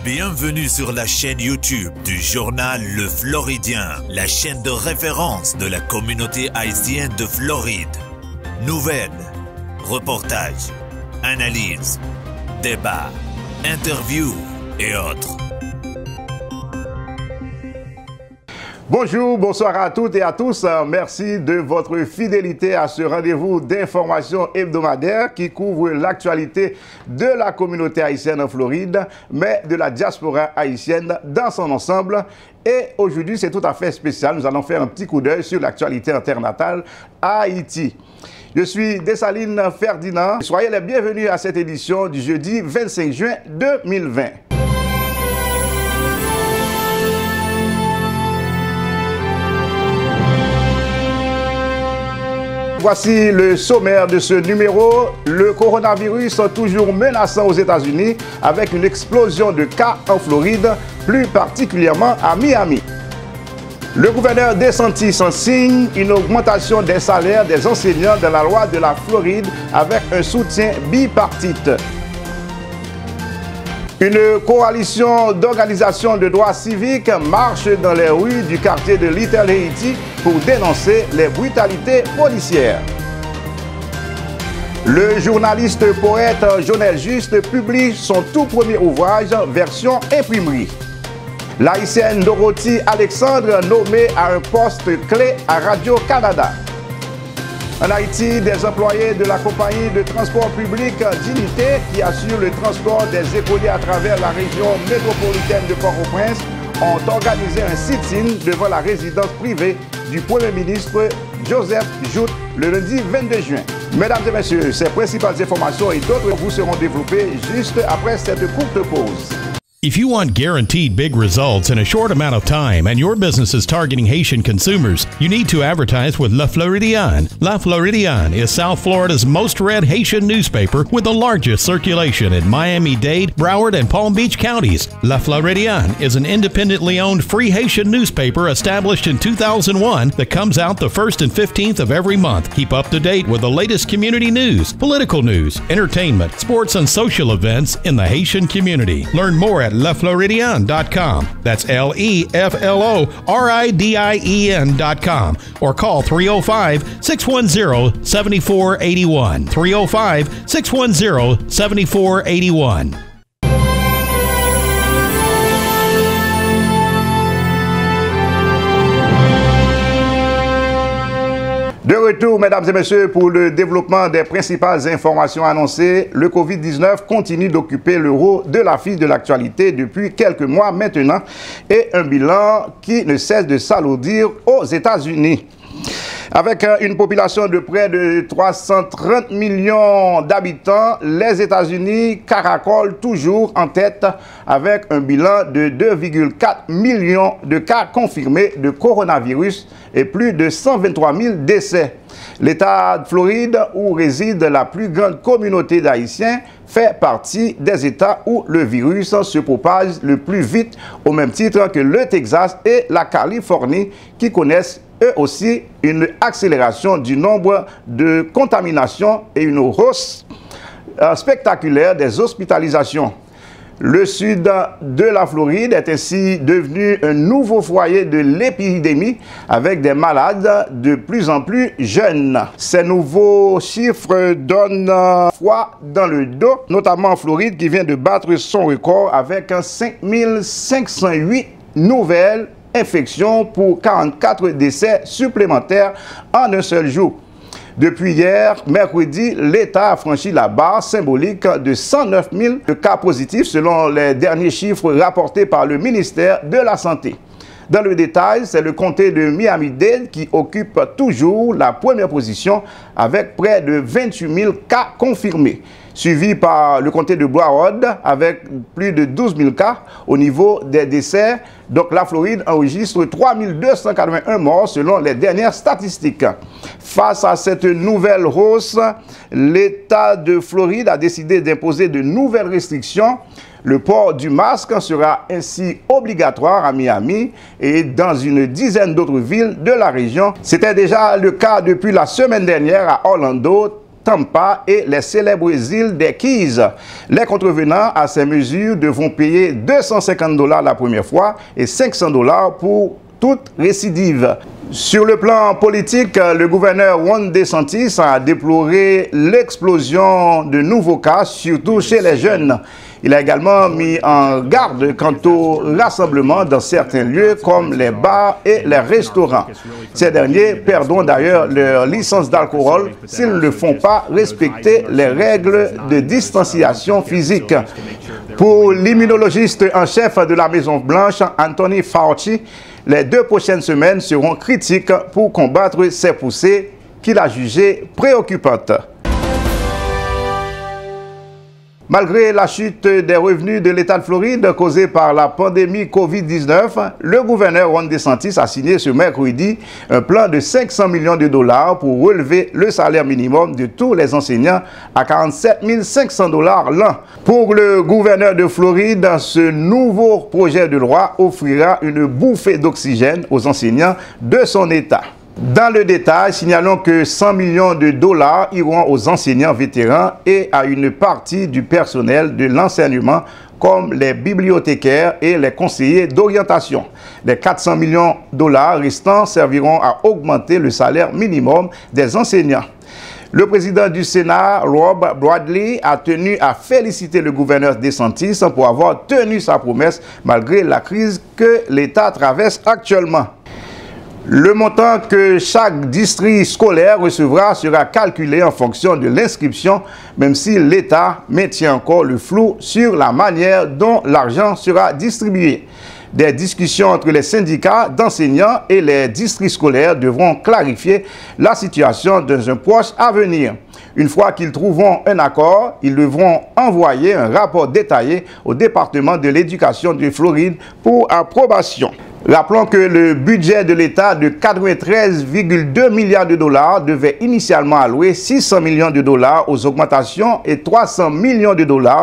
Bienvenue sur la chaîne YouTube du journal Le Floridien, la chaîne de référence de la communauté haïtienne de Floride. Nouvelles, reportages, analyses, débats, interviews et autres. Bonjour, bonsoir à toutes et à tous. Merci de votre fidélité à ce rendez-vous d'information hebdomadaire qui couvre l'actualité de la communauté haïtienne en Floride, mais de la diaspora haïtienne dans son ensemble. Et aujourd'hui, c'est tout à fait spécial. Nous allons faire un petit coup d'œil sur l'actualité internationale à Haïti. Je suis Dessalines Ferdinand. Soyez les bienvenus à cette édition du jeudi 25 juin 2020. Voici le sommaire de ce numéro. Le coronavirus toujours menaçant aux États-Unis avec une explosion de cas en Floride, plus particulièrement à Miami. Le gouverneur DeSantis signe une augmentation des salaires des enseignants dans la loi de la Floride avec un soutien bipartite. Une coalition d'organisations de droits civiques marche dans les rues du quartier de Little Haiti pour dénoncer les brutalités policières. Le journaliste poète Jonel Juste publie son tout premier ouvrage, version imprimerie. L'haïtienne Dorothy Alexandre nommée à un poste clé à Radio-Canada. En Haïti, des employés de la compagnie de transport public Dignité qui assure le transport des écoliers à travers la région métropolitaine de Port-au-Prince ont organisé un sit-in devant la résidence privée du Premier ministre Joseph Jout le lundi 22 juin. Mesdames et messieurs, ces principales informations et d'autres vous seront développées juste après cette courte pause. If you want guaranteed big results in a short amount of time and your business is targeting Haitian consumers, you need to advertise with Le Floridien. Le Floridien is South Florida's most read Haitian newspaper with the largest circulation in Miami-Dade, Broward, and Palm Beach counties. Le Floridien is an independently owned free Haitian newspaper established in 2001 that comes out the 1st and 15th of every month. Keep up to date with the latest community news, political news, entertainment, sports, and social events in the Haitian community. Learn more at LeFloridien.com. That's LeFloridien.com. Or call 305-610-7481. 305-610-7481. De retour, mesdames et messieurs, pour le développement des principales informations annoncées, le Covid-19 continue d'occuper le rôle de la file de l'actualité depuis quelques mois maintenant et un bilan qui ne cesse de s'alourdir aux États-Unis. Avec une population de près de 330 millions d'habitants, les États-Unis caracolent toujours en tête avec un bilan de 2,4 millions de cas confirmés de coronavirus et plus de 123 000 décès. L'État de Floride, où réside la plus grande communauté d'Haïtiens, fait partie des États où le virus se propage le plus vite, au même titre que le Texas et la Californie, qui connaissent eux aussi une accélération du nombre de contaminations et une hausse spectaculaire des hospitalisations. Le sud de la Floride est ainsi devenu un nouveau foyer de l'épidémie avec des malades de plus en plus jeunes. Ces nouveaux chiffres donnent foi dans le dos, notamment en Floride qui vient de battre son record avec 5508 nouvelles infections pour 44 décès supplémentaires en un seul jour. Depuis hier, mercredi, l'État a franchi la barre symbolique de 109 000 cas positifs selon les derniers chiffres rapportés par le ministère de la Santé. Dans le détail, c'est le comté de Miami-Dade qui occupe toujours la première position avec près de 28 000 cas confirmés, suivi par le comté de Broward avec plus de 12 000 cas au niveau des décès. Donc la Floride enregistre 3 281 morts selon les dernières statistiques. Face à cette nouvelle hausse, l'État de Floride a décidé d'imposer de nouvelles restrictions. Le port du masque sera ainsi obligatoire à Miami et dans une dizaine d'autres villes de la région. C'était déjà le cas depuis la semaine dernière à Orlando, Tampa et les célèbres îles des Keys. Les contrevenants à ces mesures devront payer $250 la première fois et $500 pour toute récidive. Sur le plan politique, le gouverneur Ron DeSantis a déploré l'explosion de nouveaux cas, surtout chez les jeunes. Il a également mis en garde quant au rassemblement dans certains lieux comme les bars et les restaurants. Ces derniers perdront d'ailleurs leur licence d'alcool s'ils ne font pas respecter les règles de distanciation physique. Pour l'immunologiste en chef de la Maison-Blanche, Anthony Fauci, les 2 prochaines semaines seront critiques pour combattre ces poussées qu'il a jugées préoccupantes. Malgré la chute des revenus de l'État de Floride causée par la pandémie COVID-19, le gouverneur Ron DeSantis a signé ce mercredi un plan de $500 millions pour relever le salaire minimum de tous les enseignants à $47 500 l'an. Pour le gouverneur de Floride, ce nouveau projet de loi offrira une bouffée d'oxygène aux enseignants de son État. Dans le détail, signalons que $100 millions iront aux enseignants vétérans et à une partie du personnel de l'enseignement comme les bibliothécaires et les conseillers d'orientation. Les $400 millions restants serviront à augmenter le salaire minimum des enseignants. Le président du Sénat, Rob Bradley, a tenu à féliciter le gouverneur DeSantis pour avoir tenu sa promesse malgré la crise que l'État traverse actuellement. Le montant que chaque district scolaire recevra sera calculé en fonction de l'inscription, même si l'État maintient encore le flou sur la manière dont l'argent sera distribué. Des discussions entre les syndicats d'enseignants et les districts scolaires devront clarifier la situation dans un proche avenir. Une fois qu'ils trouveront un accord, ils devront envoyer un rapport détaillé au département de l'éducation de Floride pour approbation. Rappelons que le budget de l'État de 93,2 milliards de dollars devait initialement allouer $600 millions aux augmentations et $300 millions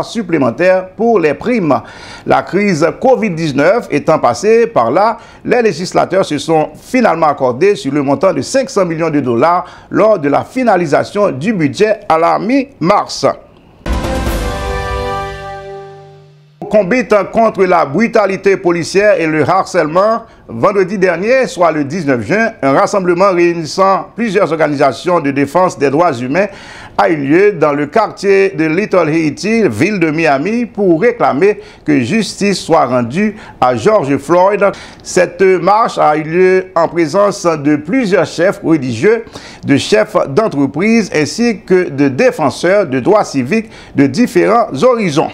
supplémentaires pour les primes. La crise COVID-19 étant passée par là, les législateurs se sont finalement accordés sur le montant de $500 millions lors de la finalisation du budget à la mi-mars. Combattre contre la brutalité policière et le harcèlement, vendredi dernier, soit le 19 juin, un rassemblement réunissant plusieurs organisations de défense des droits humains a eu lieu dans le quartier de Little Haiti, ville de Miami, pour réclamer que justice soit rendue à George Floyd. Cette marche a eu lieu en présence de plusieurs chefs religieux, de chefs d'entreprise ainsi que de défenseurs de droits civiques de différents horizons.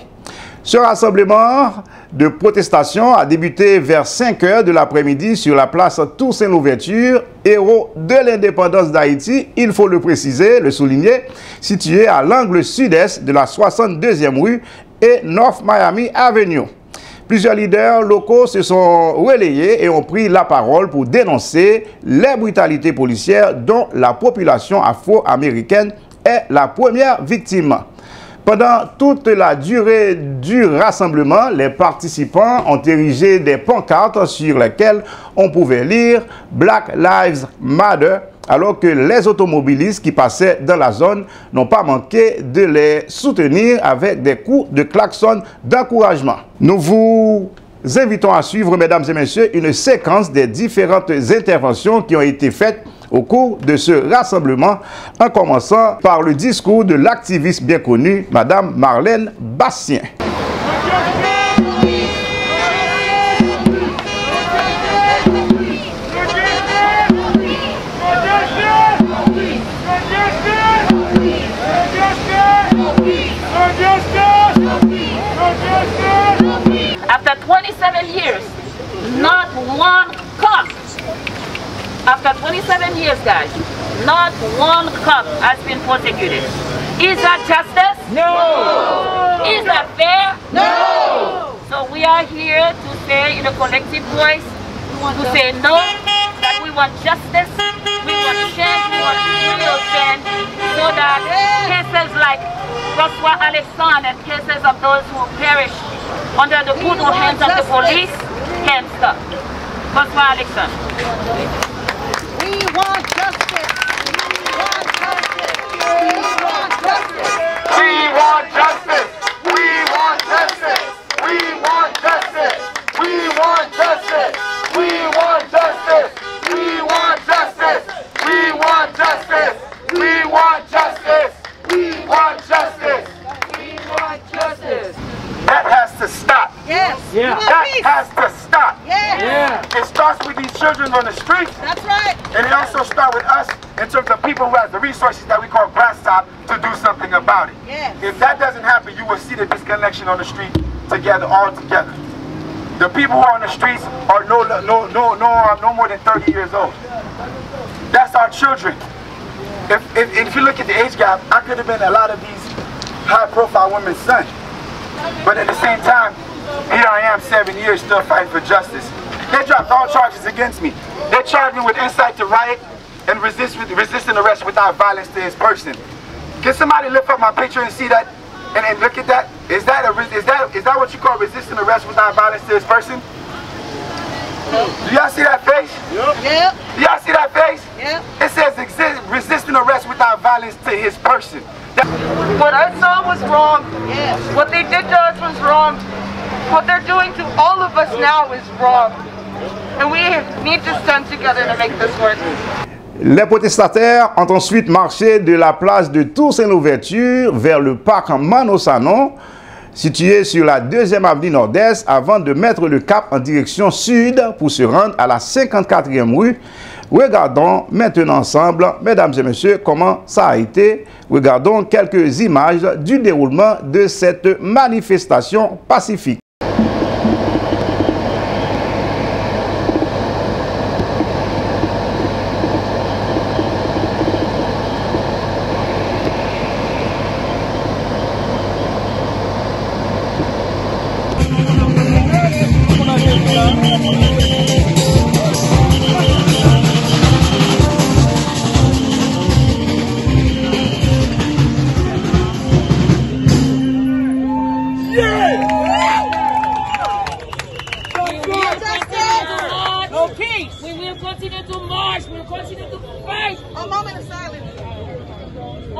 Ce rassemblement de protestation a débuté vers 5 h de l'après-midi sur la place Toussaint-Louverture, héros de l'indépendance d'Haïti, il faut le préciser, le souligner, situé à l'angle sud-est de la 62e rue et North Miami Avenue. Plusieurs leaders locaux se sont relayés et ont pris la parole pour dénoncer les brutalités policières dont la population afro-américaine est la première victime. Pendant toute la durée du rassemblement, les participants ont érigé des pancartes sur lesquelles on pouvait lire « Black Lives Matter », alors que les automobilistes qui passaient dans la zone n'ont pas manqué de les soutenir avec des coups de klaxon d'encouragement. Nous vous invitons à suivre, mesdames et messieurs, une séquence des différentes interventions qui ont été faites au cours de ce rassemblement, en commençant par le discours de l'activiste bien connue, Madame Marlène Bastien. After 27 years, not one cop. After 27 years, guys, not one cop has been prosecuted. Is that justice? No. Is that fair? No. So we are here to say in a collective voice, to say no, that we want justice, we want change, we want real change, so that cases like Joshua Alexander and cases of those who perish under the brutal hands of the police can stop. Joshua Alexander. We want justice. We want justice. We want We want justice. We want justice. We want justice. We want justice. We want justice. We want justice. We want justice. We want justice. We want justice. We want justice. That has to stop. Yes. Yeah. That has to stop. Yeah. It starts with these children on the streets. That's right. And it also starts with us in terms of people who have the resources that we call grass top to do something about it. Yes. If that doesn't happen, you will see the disconnection on the street together, all together. The people who are on the streets are no more than 30 years old. That's our children. If you look at the age gap, I could have been a lot of these high-profile women's son. But at the same time, here I am 7 years still fighting for justice. They dropped all charges against me. They charged me with incite to riot and resisting arrest without violence to his person. Can somebody lift up my picture and see that and look at that? Is that what you call resisting arrest without violence to his person? Do y'all see that face? Yep. Do y'all see that face? Yep. It says resisting arrest without violence to his person. What I saw was wrong. Yes. What they did to us was wrong. What they're doing to all of us now is wrong. And we need to stand together to make this work. Les protestataires ont ensuite marché de la place de Toussaint-Louverture vers le parc Mano-Sanon, situé sur la 2e avenue Nord-Est, avant de mettre le cap en direction sud pour se rendre à la 54e rue. Regardons maintenant ensemble, mesdames et messieurs, comment ça a été. Regardons quelques images du déroulement de cette manifestation pacifique.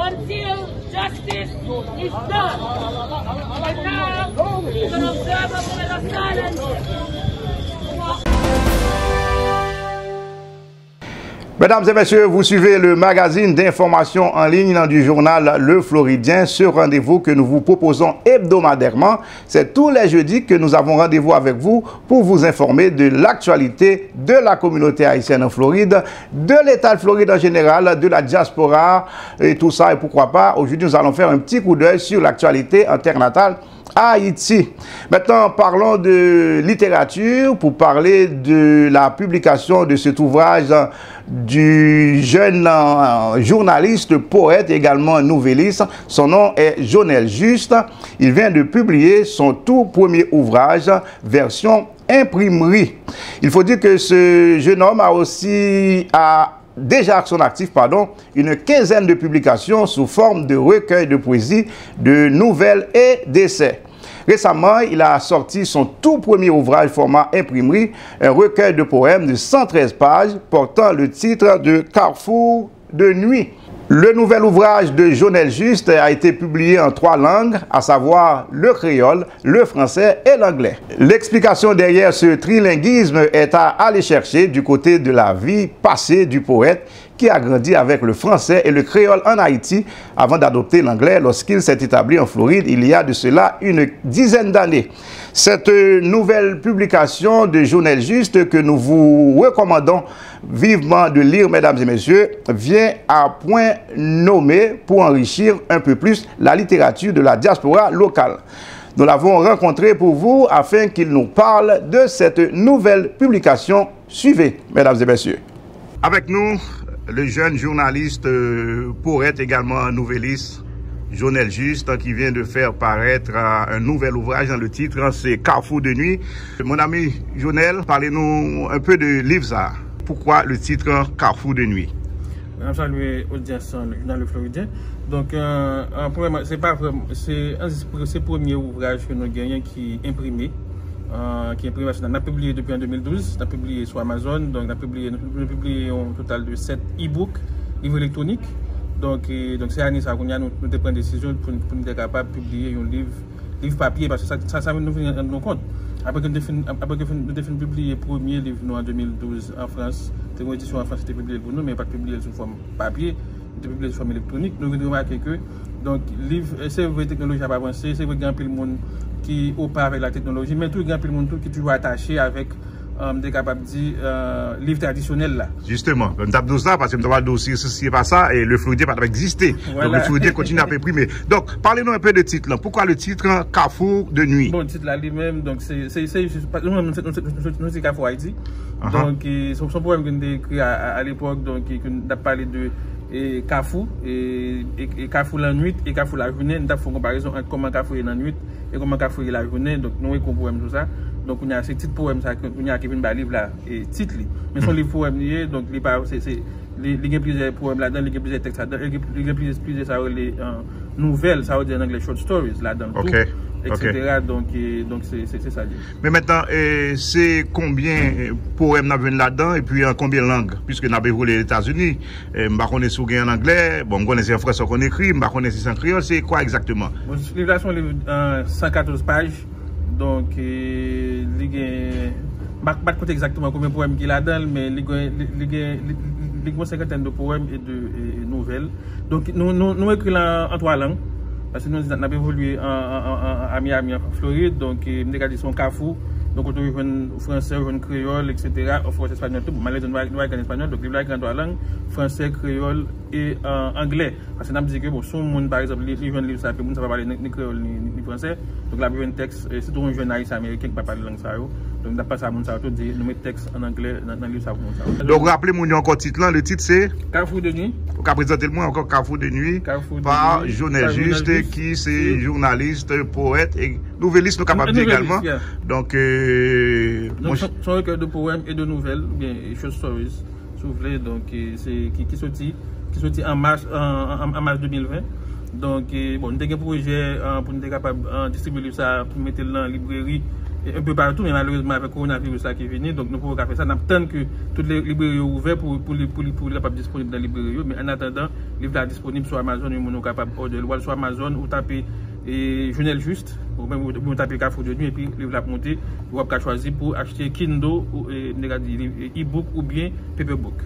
Until justice is done. And now, we're going to observe a moment of silence. Mesdames et messieurs, vous suivez le magazine d'information en ligne du journal Le Floridien. Ce rendez-vous que nous vous proposons hebdomadairement, c'est tous les jeudis que nous avons rendez-vous avec vous pour vous informer de l'actualité de la communauté haïtienne en Floride, de l'État de Floride en général, de la diaspora et tout ça. Et pourquoi pas, aujourd'hui nous allons faire un petit coup d'œil sur l'actualité internationale à Haïti. Maintenant, parlons de littérature pour parler de la publication de cet ouvrage du jeune journaliste, poète, également nouvelliste. Son nom est Jonel Juste. Il vient de publier son tout premier ouvrage, version imprimerie. Il faut dire que ce jeune homme a déjà à son actif, une quinzaine de publications sous forme de recueils de poésie, de nouvelles et d'essais. Récemment, il a sorti son tout premier ouvrage format imprimerie, un recueil de poèmes de 113 pages portant le titre de Carrefour de nuit. Le nouvel ouvrage de Jonel Juste a été publié en 3 langues, à savoir le créole, le français et l'anglais. L'explication derrière ce trilinguisme est à aller chercher du côté de la vie passée du poète qui a grandi avec le français et le créole en Haïti avant d'adopter l'anglais lorsqu'il s'est établi en Floride il y a de cela une dizaine d'années. Cette nouvelle publication de Jonel Juste que nous vous recommandons vivement de lire, mesdames et messieurs, vient à point nommé pour enrichir un peu plus la littérature de la diaspora locale. Nous l'avons rencontré pour vous afin qu'il nous parle de cette nouvelle publication. Suivez, mesdames et messieurs. Avec nous, le jeune journaliste, poète également nouvelliste, Jonel Juste, qui vient de faire paraître un nouvel ouvrage dans le titre, c'est Carrefour de nuit. Mon ami Jonel, parlez-nous un peu de livre. Pourquoi le titre Carrefour de nuit? Salut audience dans le Floridien. Donc, c'est le premier ouvrage que nous gagnons qui est imprimé. On a publié depuis en 2012, on a publié sur Amazon, donc on a publié un total de 7 e-books, livres électroniques. Donc c'est année ça qu'on a nous prendre décision pour nous être capable de publier un livre papier parce que ça nous fait rendre compte. Après que nous avons publié le premier livre en 2012 en France, c'est une édition en France c'était publié pour nous, mais pas publié sous forme papier, c'était publié sous forme électronique. Nous avons remarqué que donc livre, c'est vrai que la technologie a avancé, c'est vrai qu'il y a un peu de monde qui opère avec la technologie, mais tout il y a un peu de monde qui est toujours attaché avec des capables de dire livre traditionnel là. Justement, on tape ça parce que nous avons dossier, ceci n'est pas ça, et le Floridien n'a pas existé. Voilà. Donc le Floridien continue à imprimer. Donc, parlez-nous un peu de titre là. Pourquoi le titre Carrefour de nuit? Bon, le titre là lui-même, donc c'est Carrefour Haïti. Donc, son poème qu'on a écrit à l'époque, donc on a parlé de Carrefour, et Carrefour la nuit, et Carrefour la journée. Nous avons fait une comparaison entre comment Carrefour est la nuit et comment Carrefour est la journée. Donc, nous avons un poème tout ça. Donc, on a ces petits poèmes qu'on a écrit dans le livre là, et titre. Mais son livre poème lié, donc, il y a plusieurs poèmes là-dedans, il y a plusieurs textes là-dedans, il y a plusieurs nouvelles, ça veut dire en anglais short stories là-dedans. Okay. Etc. Donc c'est ça. Mais maintenant, c'est combien de poèmes nous avons là-dedans et puis en combien de langues? Puisque nous avons les États-Unis, je ne sais pas en anglais, bon, je connais en français qu'on écrit, je ne connais pas en créole, c'est quoi exactement? Bon, ce livre-là, c'est un livre 114 pages. Donc, il y a pas de exactement combien de poèmes qu'il y a là-dedans, mais il y a une cinquantaine de poèmes et de nouvelles. Donc, nous écrivons en 3 langues. Parce que nous avons évolué à Miami, en Floride, donc nous avons dit son Carrefour, donc on a français, créole, etc. Au français, espagnol, tout. Malheureusement, nous avons espagnol, donc nous avons 3 langues, français, créole et anglais. Parce que nous avons dit que bon, si on par exemple, les jeunes livres, ça ne va pas parler ni créole ni français. Donc là, il y a un texte, c'est un jeune haïtien américain qui ne peut pas parler langue ça. Donc d'après ça, nous avons dit, nous mettons texte en anglais dans le livre ça. Donc rappelez-moi encore le titre là, le titre c'est Carrefour de nuit. Donc présentez-moi encore Carrefour de nuit par journaliste qui c'est journaliste, poète et nouvelliste nous capable également. Donc son recueil de poèmes et de nouvelles, bien short stories, s'il vous plaît, donc c'est qui sorti en mars 2020. Donc bon, nous avons un projet pour nous être capable de distribuer ça pour mettre dans la librairie un peu partout, mais malheureusement avec le coronavirus qui est venu, donc nous pouvons faire ça. Nous attendons que toutes les librairies soient ouvertes pour les capables disponibles dans les librairies. Mais en attendant, le livre est disponible sur Amazon, nous sommes capables de sur Amazon ou taper Journal Juste, ou même vous tapez Carrefour de nuit et puis le livre est monté, vous pouvez choisir pour acheter Kindle ou e-book ou bien paperbook.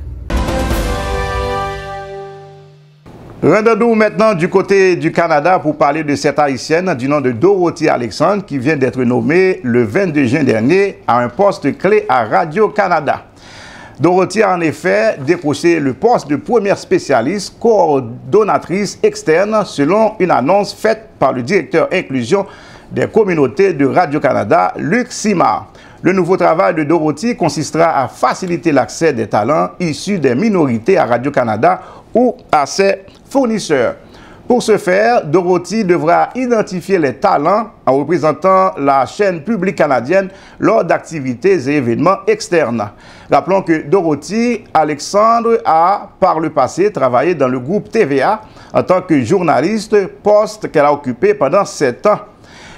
Rendons-nous maintenant du côté du Canada pour parler de cette haïtienne du nom de Dorothy Alexandre qui vient d'être nommée le 22 juin dernier à un poste clé à Radio-Canada. Dorothy a en effet décroché le poste de première spécialiste coordonnatrice externe selon une annonce faite par le directeur inclusion des communautés de Radio-Canada, Luc Simard. Le nouveau travail de Dorothy consistera à faciliter l'accès des talents issus des minorités à Radio-Canada ou à ses fournisseurs. Pour ce faire, Dorothy devra identifier les talents en représentant la chaîne publique canadienne lors d'activités et événements externes. Rappelons que Dorothy Alexandre a, par le passé, travaillé dans le groupe TVA en tant que journaliste, poste qu'elle a occupé pendant 7 ans.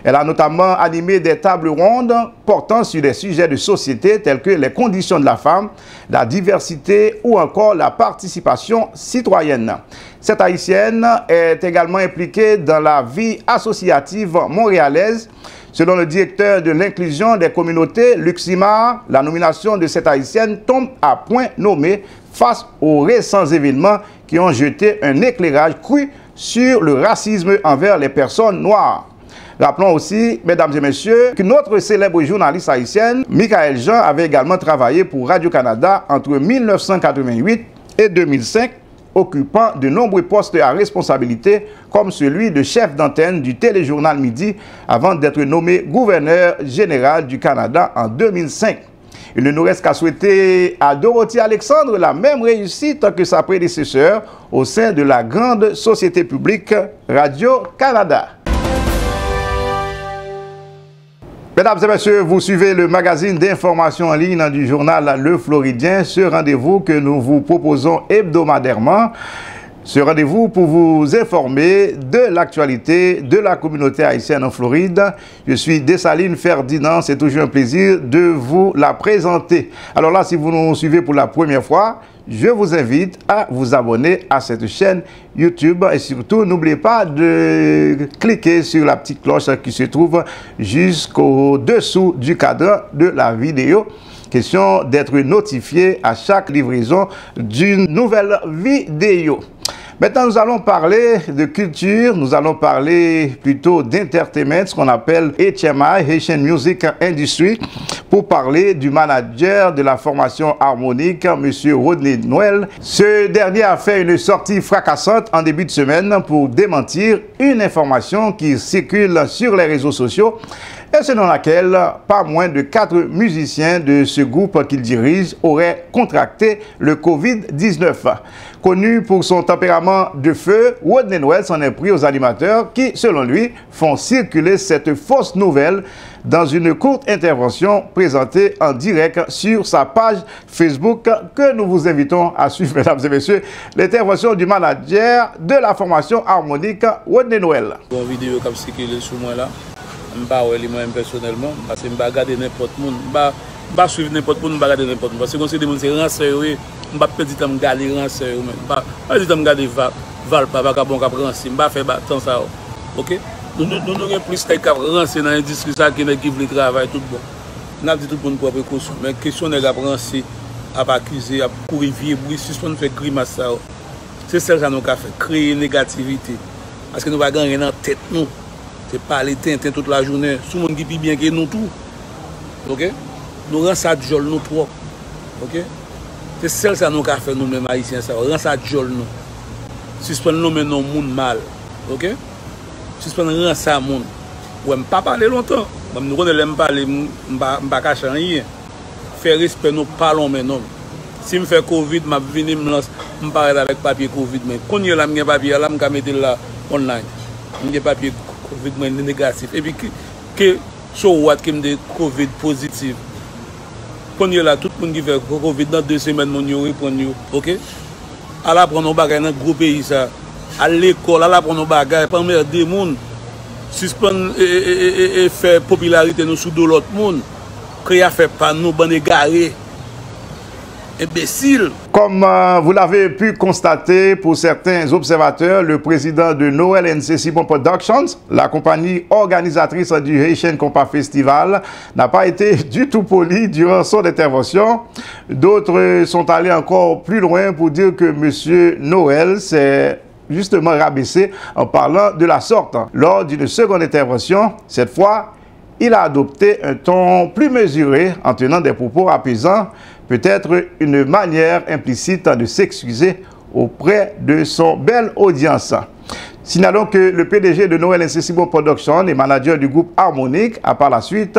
Elle a notamment animé des tables rondes portant sur des sujets de société tels que les conditions de la femme, la diversité ou encore la participation citoyenne. Cette haïtienne est également impliquée dans la vie associative montréalaise. Selon le directeur de l'inclusion des communautés, Luc Simard, la nomination de cette haïtienne tombe à point nommé face aux récents événements qui ont jeté un éclairage cru sur le racisme envers les personnes noires. Rappelons aussi, mesdames et messieurs, que notre célèbre journaliste haïtienne, Michael Jean, avait également travaillé pour Radio-Canada entre 1988 et 2005, occupant de nombreux postes à responsabilité, comme celui de chef d'antenne du téléjournal Midi, avant d'être nommé gouverneur général du Canada en 2005. Il ne nous reste qu'à souhaiter à Dorothy Alexandre la même réussite que sa prédécesseur au sein de la grande société publique Radio-Canada. Mesdames et messieurs, vous suivez le magazine d'information en ligne du journal Le Floridien, ce rendez-vous que nous vous proposons hebdomadairement. Ce rendez-vous pour vous informer de l'actualité de la communauté haïtienne en Floride. Je suis Dessalines Ferdinand, c'est toujours un plaisir de vous la présenter. Alors là, si vous nous suivez pour la première fois, je vous invite à vous abonner à cette chaîne YouTube et surtout, n'oubliez pas de cliquer sur la petite cloche qui se trouve jusqu'au-dessous du cadre de la vidéo. Question d'être notifié à chaque livraison d'une nouvelle vidéo. Maintenant, nous allons parler de culture, nous allons parler plutôt d'entertainment, ce qu'on appelle HMI, Haitian Music Industry, pour parler du manager de la formation harmonique, M. Rodney Noël. Ce dernier a fait une sortie fracassante en début de semaine pour démentir une information qui circule sur les réseaux sociaux et selon laquelle pas moins de 4 musiciens de ce groupe qu'il dirige auraient contracté le Covid-19. Connu pour son tempérament de feu, Rodney Noël s'en est pris aux animateurs qui, selon lui, font circuler cette fausse nouvelle dans une courte intervention présentée en direct sur sa page Facebook que nous vous invitons à suivre, mesdames et messieurs, l'intervention du manager de la formation harmonique, Rodney Noël. Une vidéo qui circule sur moi là. Je ne vais pas personnellement, parce que je ne vais pas regarder n'importe qui. Je ne vais pas suivre n'importe qui, je ne vais pas regarder n'importe qui. Parce que quand c'est des gens qui sont rancés, je ne vais pas dire que je vais regarder rancés. Je ne vais pas dire que je vais regarder Val, pas bon cap rancé. Je ne vais pas faire tant ça. OK? Nous avons plus de cap rancé dans l'industrie qui veut travailler tout bon. Nous avons dit tout le monde pour précaution. Mais la question de rancé, à accuser, à courir vieux bruit, suspendre faire grimace. C'est ça que nous avons fait, créer une négativité. Parce que nous ne gagner dans la tête. C'est pas les tintin toute la journée. Tout le monde qui vit bien que nous tout. OK? Nous rendons ça jol nous propre. OK? C'est celle ça nous qu'a fait nous mêmes haïtiens ça. Rend ça jol nous. Suspendre nous maintenant monde mal. OK? Suspendre rend ça monde. Ouais, pas parler longtemps. Nous connaissons parler, pas cacher rien. Faire respect nous parlons maintenant. Si je fais Covid, je vais venir me parler avec papier Covid mais quand il y a là papier là, je vais mettre là online. Il papier Covid négatif. Et puis, que sur what qui me dit Covid positif. Quand il y a là, tout le monde qui fait Covid dans 2 semaines, on répond. OK? À la prendre nos bagages dans un gros pays, ça. À l'école, à la prendre nos bagages, pas mettre des gens. Suspendre et faire popularité nous sous de l'autre monde. Créer fait pas nous, ban égaré. Imbécile. Comme vous l'avez pu constater pour certains observateurs, le président de Noël NCC Productions, la compagnie organisatrice du Haitian Compa Festival, n'a pas été du tout poli durant son intervention. D'autres sont allés encore plus loin pour dire que M. Noël s'est justement rabaissé en parlant de la sorte. Lors d'une seconde intervention, cette fois, il a adopté un ton plus mesuré en tenant des propos apaisants, peut-être une manière implicite de s'excuser auprès de son belle audience. Signalons que le PDG de Noël NCC Productions et manager du groupe Harmonique a par la suite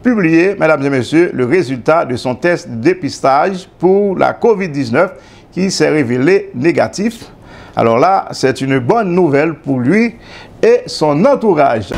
publié, mesdames et messieurs, le résultat de son test de dépistage pour la COVID-19 qui s'est révélé négatif. Alors là, c'est une bonne nouvelle pour lui et son entourage.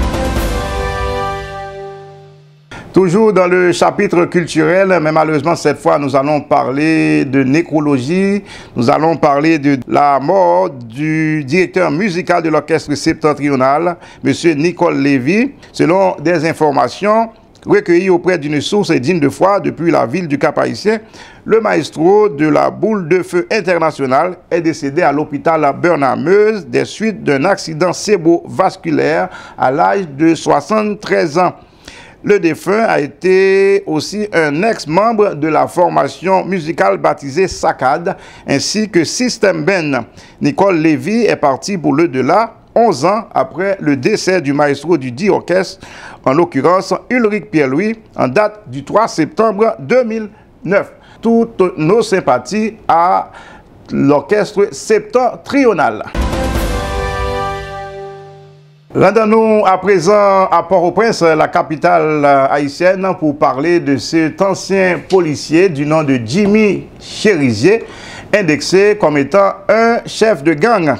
Toujours dans le chapitre culturel, mais malheureusement cette fois nous allons parler de nécrologie, nous allons parler de la mort du directeur musical de l'orchestre septentrional, M. Nicole Lévy. Selon des informations recueillies auprès d'une source digne de foi depuis la ville du Cap-Haïtien, le maestro de la boule de feu internationale est décédé à l'hôpital Bernard-Meuse des suites d'un accident cérébrovasculaire à l'âge de 73 ans. Le défunt a été aussi un ex-membre de la formation musicale baptisée Saccade, ainsi que System Ben. Nicole Lévy est parti pour l'au-delà 11 ans après le décès du maestro du dit orchestre, en l'occurrence Ulrich Pierre-Louis, en date du 3 septembre 2009. Toutes nos sympathies à l'orchestre septentrional. Rendons-nous à présent à Port-au-Prince, la capitale haïtienne, pour parler de cet ancien policier du nom de Jimmy Cherizier, indexé comme étant un chef de gang.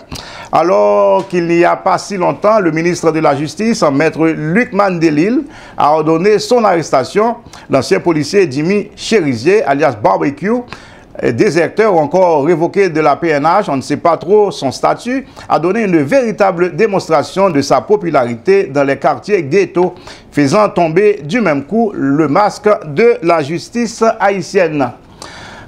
Alors qu'il n'y a pas si longtemps, le ministre de la Justice, maître Luc Mandelil, a ordonné son arrestation. L'ancien policier Jimmy Cherizier, alias Barbecue, déserteur ou encore révoqué de la PNH, on ne sait pas trop son statut, a donné une véritable démonstration de sa popularité dans les quartiers ghetto, faisant tomber du même coup le masque de la justice haïtienne.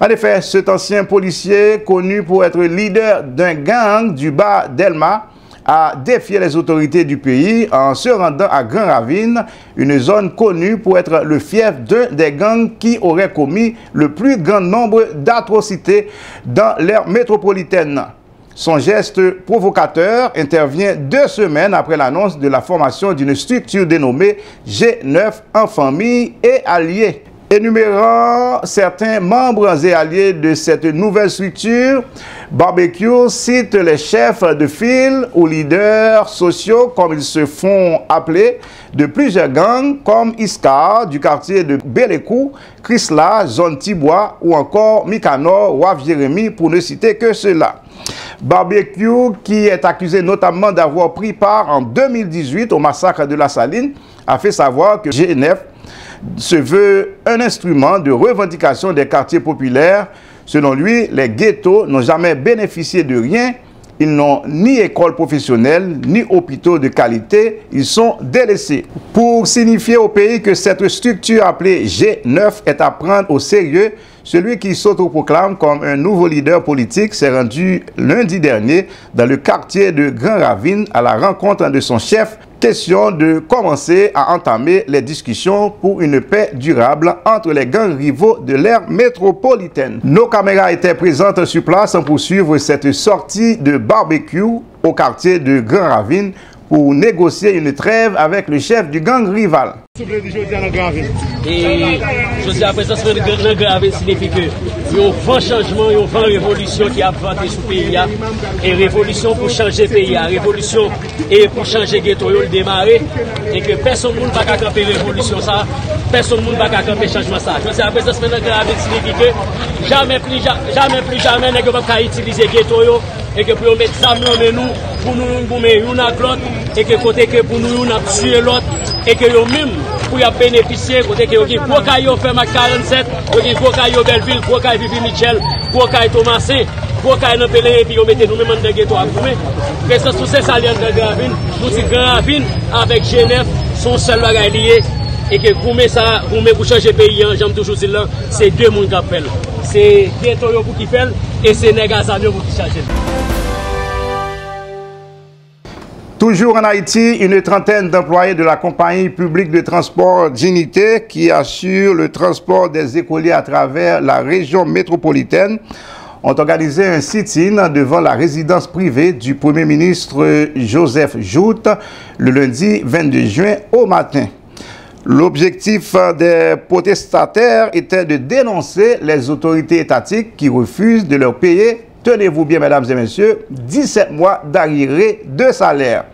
En effet, cet ancien policier, connu pour être leader d'un gang du bas d'Elma, a défié les autorités du pays en se rendant à Grand Ravine, une zone connue pour être le fief d'un des gangs qui aurait commis le plus grand nombre d'atrocités dans l'ère métropolitaine. Son geste provocateur intervient 2 semaines après l'annonce de la formation d'une structure dénommée G9 en famille et alliés. Énumérant certains membres et alliés de cette nouvelle structure, Barbecue cite les chefs de file ou leaders sociaux, comme ils se font appeler, de plusieurs gangs comme Iscar du quartier de Bélécou, Chrysla, Zone Tibois ou encore Micanor, Waf Jérémy, pour ne citer que cela. Barbecue, qui est accusé notamment d'avoir pris part en 2018 au massacre de la Saline, a fait savoir que G9 se veut un instrument de revendication des quartiers populaires. Selon lui, les ghettos n'ont jamais bénéficié de rien. Ils n'ont ni école professionnelle, ni hôpitaux de qualité. Ils sont délaissés. Pour signifier au pays que cette structure appelée G9 est à prendre au sérieux, celui qui s'autoproclame comme un nouveau leader politique s'est rendu lundi dernier dans le quartier de Grand Ravine à la rencontre de son chef. Question de commencer à entamer les discussions pour une paix durable entre les gangs rivaux de l'ère métropolitaine. Nos caméras étaient présentes sur place pour poursuivre cette sortie de Barbecue au quartier de Grand Ravine pour négocier une trêve avec le chef du gang rival. Et je dis à présent, ce que Grand Ravine signifie que il y a un vent changement, il y a une vent révolution qui a vanté sur le pays. Et révolution pour changer le pays, révolution et pour changer le ghetto, il démarrer. Et que personne ne va camper révolution ça, personne ne va camper changement ça. Je dis à présent, ce que Grand Ravine signifie que jamais ne va pas utiliser le ghetto et que pour mettre ça dans nous, pour nous mettre une à l'autre, et que côté que pour nous, on a tué l'autre, et que nous-mêmes, pour y bénéficier, côté que nous avons fait Mac 47, nous avons Belleville, nous avons Vivi Michel, nous avons Thomasin, nous avons Pelé, et puis nous mettons nous-mêmes dans le ghetto à foumer. Présence tous ces alliés de Grand Ravine, nous disons Grand Ravine avec G9, son seul bagage lié, et que pour changer le pays, j'aime toujours dire là, c'est 2 mondes qui appellent. C'est ghetto pour qui fait, et c'est Negazamio pour qui change. Toujours en Haïti, une trentaine d'employés de la compagnie publique de transport Dignité qui assure le transport des écoliers à travers la région métropolitaine ont organisé un sit-in devant la résidence privée du Premier ministre Joseph Joute le lundi 22 juin au matin. L'objectif des protestataires était de dénoncer les autorités étatiques qui refusent de leur payer, tenez-vous bien mesdames et messieurs, 17 mois d'arriérés de salaire.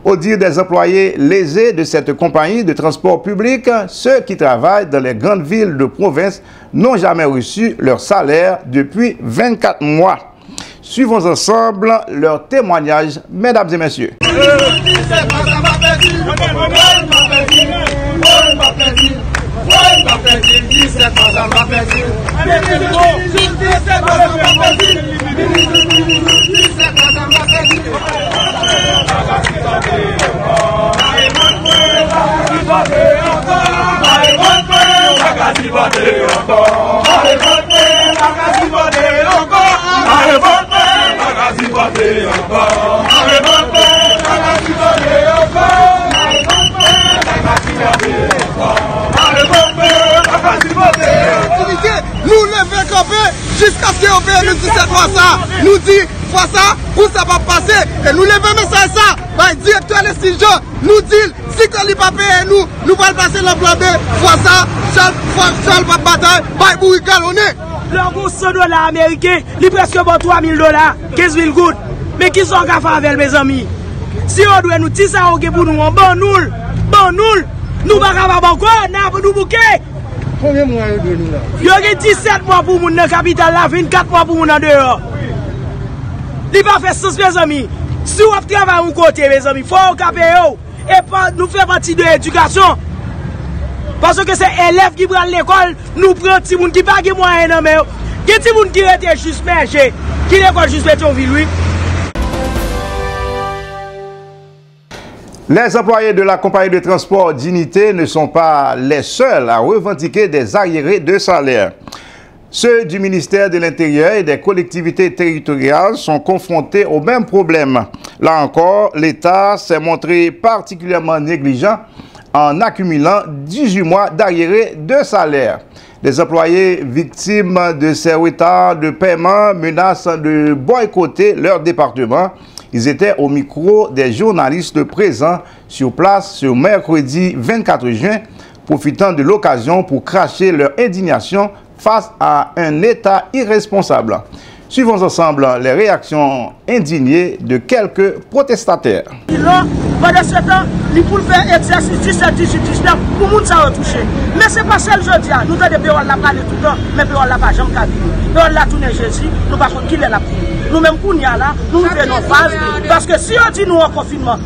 Au dire des employés lésés de cette compagnie de transport public, ceux qui travaillent dans les grandes villes de province n'ont jamais reçu leur salaire depuis 24 mois. Suivons ensemble leur témoignage, mesdames et messieurs. Nous levons camper jusqu'à ce qu'on paye nous dit cette fois ça. Nous dit fois ça, où ça va passer. Et nous levons message ça. Le directeur de Stiljon nous dit si qu'on ne pas payer nous allons passer l'emploi B. Fois ça, seul pas bataille, pas pour galonner. Le gros $100 américain, il presque bon $3,000, 15,000 gouttes. Mais qui sont qu'à faire avec mes amis? Si on doit nous dire ça, pour nous, bon nous, nous va pas encore, nous bouquet. Combien de mois de nous là? Il y a 17 mois pour nous dans la capitale, 24 mois pour nous dans dehors. Il va faire sens, mes amis. Si on travaille un côté, mes amis, il faut qu'on paye. Et pas nous faire partie de l'éducation. Parce que c'est élèves qui prennent l'école, nous prenons des gens qui ne sont pas moyens, Gen ti moun ki rete juste merge, qui l'école juste Pétionville, oui. Les employés de la compagnie de transport Dignité ne sont pas les seuls à revendiquer des arriérés de salaire. Ceux du ministère de l'Intérieur et des collectivités territoriales sont confrontés au même problème. Là encore, l'État s'est montré particulièrement négligent en accumulant 18 mois d'arriérés de salaire. Les employés victimes de ces retards de paiement menacent de boycotter leur département. Ils étaient au micro des journalistes présents sur place ce mercredi 24 juin, profitant de l'occasion pour cracher leur indignation face à un État irresponsable. Suivons ensemble les réactions indignées de quelques protestataires. Pendant ce temps, il faut faire exercice 17, 18, 19 pour nous ça retoucher. Mais ce n'est pas seul jeudi. Nous avons des péroles là parler tout le temps, mais péroles là pas jamais qu'à vivre. Péroles là tourner Jésus, nous pas contre qui est là. Nous-mêmes, pour nous là, nous faisons nos phases. Parce que si on dit nous en confinement,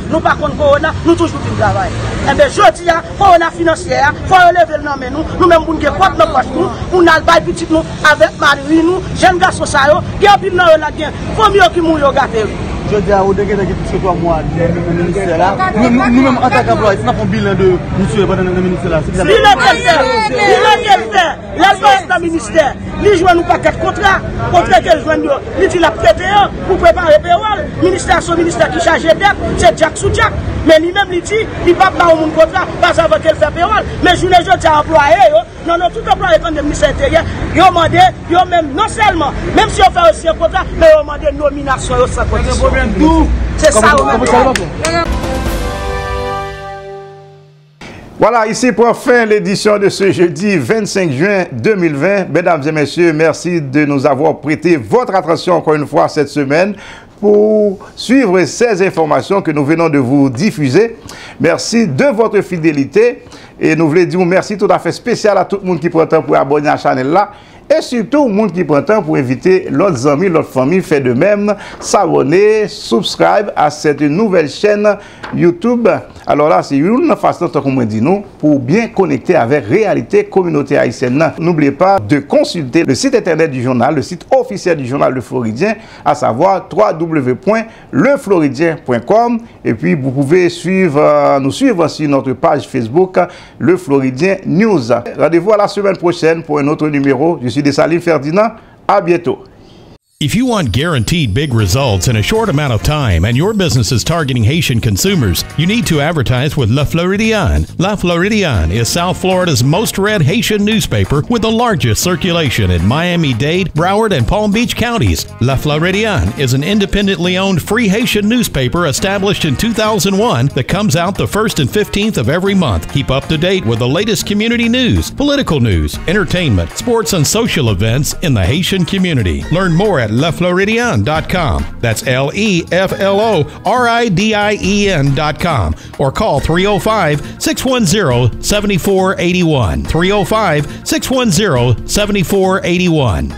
nous pas contre Corona, nous toujours du travail. Eh bien, jeudi, Corona financière, il faut relever le nom de nous-mêmes pour nous faire notre poche, pour nous aller petit nous avec Marie, nous, jeunes garçons, qui ont pris dans la guerre, il faut mieux qu'ils nous gâtent. Je dis à vous, dès que plus que 3 mois de ministère là, nous-mêmes en tant qu'employés, c'est un bilan de monsieur pendant le ministère là. Bilan qu'elle fait, l'espèce d'un ministère, il joue nous pas 4 contrats qu'elle joue nous, il dit la pété pour préparer le payroll, ministère son ministère qui charge dette, c'est Jack sous Jack. Mais lui-même, il dit, il ne va pas au contrat, pas avant qu'elle fait payroll. Mais je ne dis pas employé, non, tout employé quand le ministère intérieur, ils ont demandé, même, non seulement, même si on fait aussi un contrat, mais ils ont demandé une nomination sans condition. C'est ça, Voilà, ici pour fin l'édition de ce jeudi 25 juin 2020. Mesdames et messieurs, merci de nous avoir prêté votre attention encore une fois cette semaine pour suivre ces informations que nous venons de vous diffuser. Merci de votre fidélité et nous voulons dire merci tout à fait spécial à tout le monde qui prend le temps pour abonner à la chaîne là. Et surtout, le monde qui prend le temps pour inviter l'autre amis, l'autre famille, fait de même, s'abonner, subscribe à cette nouvelle chaîne YouTube. Alors là, c'est une façon, comme on dit nous, pour bien connecter avec réalité communauté haïtienne. N'oubliez pas de consulter le site internet du journal, le site officiel du journal Le Floridien, à savoir www.lefloridien.com. Et puis, vous pouvez nous suivre sur notre page Facebook, Le Floridien News. Rendez-vous à la semaine prochaine pour un autre numéro. Je suis Dessalines Ferdinand. À bientôt. If you want guaranteed big results in a short amount of time and your business is targeting Haitian consumers, you need to advertise with La Floridienne. La Floridienne is South Florida's most read Haitian newspaper with the largest circulation in Miami-Dade, Broward, and Palm Beach counties. La Floridienne is an independently owned free Haitian newspaper established in 2001 that comes out the 1st and 15th of every month. Keep up to date with the latest community news, political news, entertainment, sports, and social events in the Haitian community. Learn more at LeFloridien.com. That's LeFloridien.com. Or call 305-610-7481. 305-610-7481.